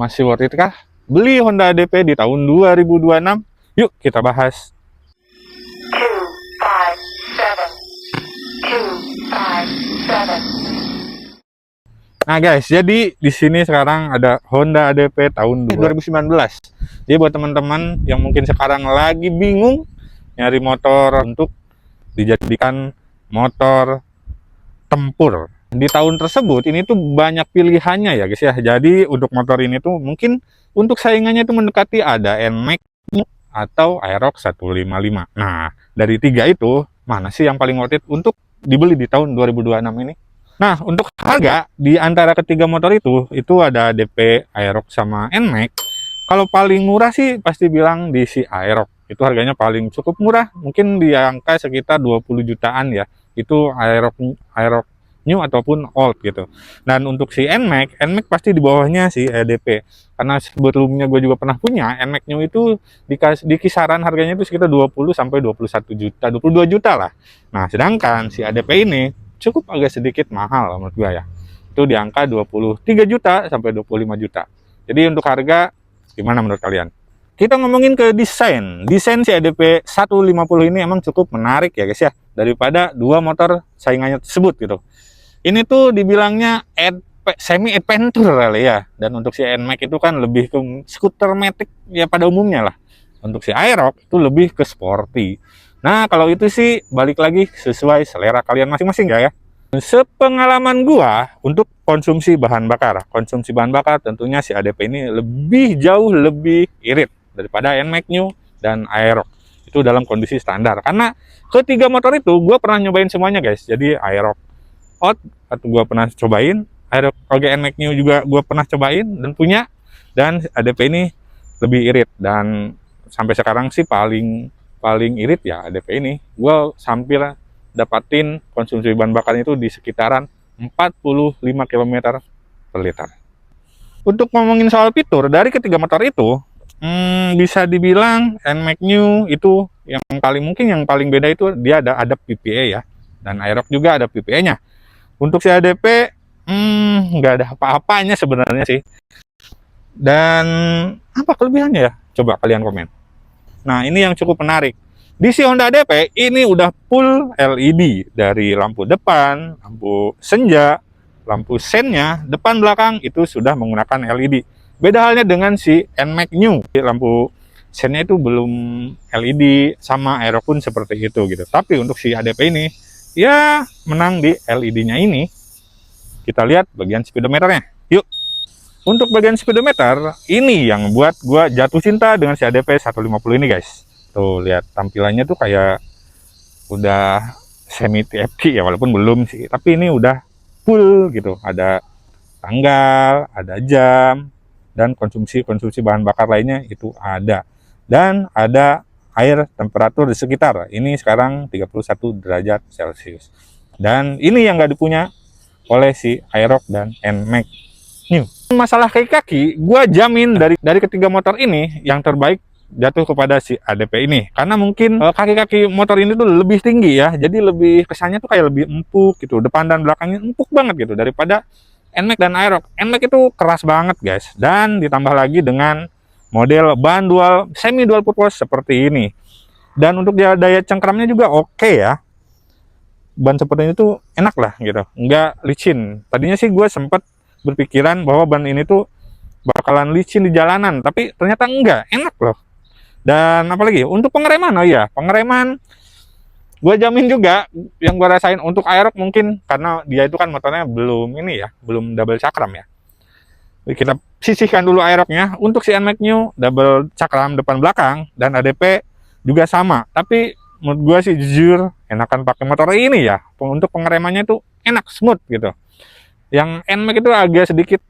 Masih worth it kah beli Honda ADP di tahun 2026? Yuk kita bahas. 257. Nah guys, jadi di sini sekarang ada Honda ADP tahun 2019. Jadi buat teman-teman yang mungkin sekarang lagi bingung nyari motor untuk dijadikan motor tempur di tahun tersebut, ini tuh banyak pilihannya ya guys ya. Jadi untuk motor ini tuh mungkin untuk saingannya itu mendekati ada NMAX atau Aerox 155. Nah, dari tiga itu mana sih yang paling worth it untuk dibeli di tahun 2026 ini? Nah, untuk harga di antara ketiga motor itu ada ADP, Aerox sama NMAX. Kalau paling murah sih pasti bilang di si Aerox. Itu harganya paling cukup murah, mungkin di angka sekitar 20 jutaan ya. Itu Aerox new ataupun old gitu. Dan untuk si NMAX pasti di bawahnya si ADP. Karena sebelumnya gue juga pernah punya NMAX new itu di kisaran harganya itu sekitar 20 sampai 21 juta, 22 juta lah. Nah, sedangkan si ADP ini cukup agak sedikit mahal menurut gue ya. Itu di angka 23 juta sampai 25 juta. Jadi untuk harga gimana menurut kalian? Kita ngomongin ke desain. Desain si ADP 150 ini emang cukup menarik ya guys ya, daripada dua motor saingannya tersebut gitu. Ini tuh dibilangnya semi adventure kali ya. Dan untuk si NMAX itu kan lebih ke skuter matic ya pada umumnya lah. Untuk si Aerox itu lebih ke sporty. Nah, kalau itu sih balik lagi sesuai selera kalian masing-masing ya. Sepengalaman gua untuk konsumsi bahan bakar tentunya si ADP ini jauh lebih irit daripada NMAX new dan Aerox. Itu dalam kondisi standar. Karena ketiga motor itu gua pernah nyobain semuanya guys. Jadi Aerox Out atau gue pernah cobain, Aerox NMAX new juga gue pernah cobain dan punya, dan ADP ini lebih irit. Dan sampai sekarang sih paling irit ya ADP ini. Gue hampir dapatin konsumsi bahan bakar itu di sekitaran 45 km per liter. Untuk ngomongin soal fitur dari ketiga motor itu, bisa dibilang NMAX new itu yang paling beda itu dia ada PPA ya, dan Aerox juga ada PPA-nya. Untuk si ADP, nggak ada apa-apanya sebenarnya sih. Dan apa kelebihannya ya? Coba kalian komen. Nah, ini yang cukup menarik. Di si Honda ADP, ini udah full LED. Dari lampu depan, lampu senja, lampu sennya, depan belakang, itu sudah menggunakan LED. Beda halnya dengan si NMAX new. Lampu sennya itu belum LED, sama Aerox pun seperti itu gitu. Tapi untuk si ADP ini, ya menang di LED-nya ini. Kita lihat bagian speedometernya. Yuk. Untuk bagian speedometer ini yang buat gua jatuh cinta dengan si ADP 150 ini guys. Tuh lihat tampilannya tuh kayak udah semi TFT ya, walaupun belum sih, tapi ini udah full gitu. Ada tanggal, ada jam, dan konsumsi bahan bakar lainnya itu ada. Dan ada air temperatur di sekitar ini sekarang 31 derajat Celcius. Dan ini yang nggak dipunya oleh si Aerox dan NMAX new. Masalah kaki-kaki, gue jamin dari ketiga motor ini yang terbaik jatuh kepada si ADP ini. Karena mungkin kaki-kaki motor ini tuh lebih tinggi ya, jadi lebih kesannya tuh kayak lebih empuk gitu. Depan dan belakangnya empuk banget gitu daripada NMAX dan Aerox. NMAX itu keras banget guys, dan ditambah lagi dengan model ban semi dual purpose seperti ini. Dan untuk daya cengkramnya juga oke ya. Ban seperti ini tuh enak lah gitu, nggak licin. Tadinya sih gue sempat berpikiran bahwa ban ini tuh bakalan licin di jalanan, tapi ternyata enggak, enak loh. Dan apalagi untuk pengereman, oh iya, pengereman gue jamin juga yang gue rasain untuk Aerox mungkin karena dia itu kan motornya belum double cakram ya. Kita sisihkan dulu Aerox-nya. Untuk si NMAX new double cakram depan belakang, dan ADP juga sama. Tapi menurut gue sih jujur enakan pakai motor ini ya. Untuk pengeremannya itu enak, smooth gitu. Yang NMAX itu agak sedikit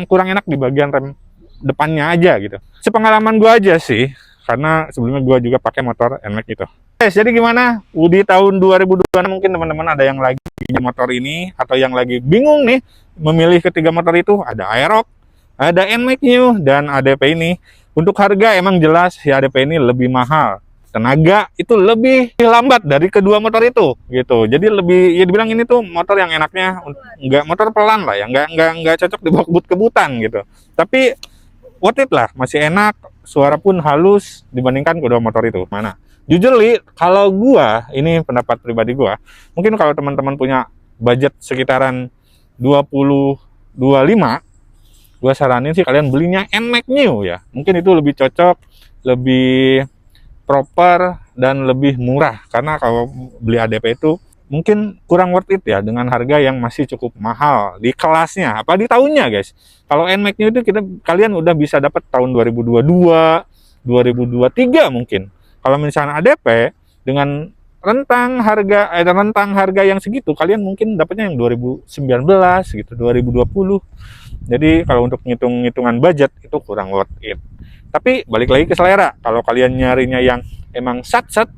kurang enak di bagian rem depannya aja gitu. Sepengalaman gue aja sih, karena sebelumnya gue juga pakai motor NMAX itu. Guys, jadi gimana? Di tahun 2022 mungkin teman-teman ada yang lagi punya motor ini, atau yang lagi bingung nih memilih ketiga motor itu. Ada Aerox, ada NMAX new, dan ADP ini. Untuk harga emang jelas si ADP ini lebih mahal tenaga itu lebih lambat dari kedua motor itu gitu. Jadi lebih, ya dibilang ini tuh motor yang enaknya nggak motor pelan lah ya, nggak cocok dibawa kebut-kebutan gitu. Tapi worth it lah, masih enak, suara pun halus dibandingkan kedua motor itu. Mana? Jujur Li, kalau gua, ini pendapat pribadi gua, mungkin kalau teman-teman punya budget sekitaran 20-25, gua saranin sih kalian belinya NMAX New ya. Mungkin itu lebih cocok, lebih proper, dan lebih murah. Karena kalau beli ADP itu mungkin kurang worth it ya, dengan harga yang masih cukup mahal di kelasnya, apa di tahunnya guys. Kalau NMAX New itu kalian udah bisa dapat tahun 2022, 2023 mungkin. Kalau misalnya ADP dengan rentang harga yang segitu, kalian mungkin dapatnya yang 2019 gitu, 2020. Jadi kalau untuk hitungan budget itu kurang worth it. Tapi balik lagi ke selera. Kalau kalian nyarinya yang emang sat-sat,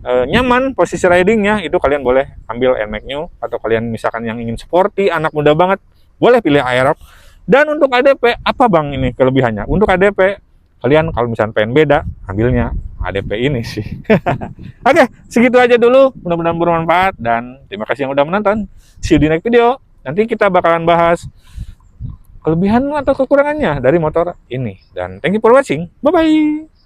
nyaman posisi ridingnya, itu kalian boleh ambil NMAX New. Atau kalian misalkan yang ingin sporty, anak muda banget, boleh pilih Aerox. Dan untuk ADP, apa bang ini kelebihannya? Untuk ADP, kalian kalau misalnya pengen beda, ambilnya ADP ini sih. Oke, segitu aja dulu. Mudah-mudahan bermanfaat, dan terima kasih yang udah menonton. See you di next video. Nanti kita bakalan bahas kelebihan atau kekurangannya dari motor ini. Dan thank you for watching. Bye-bye.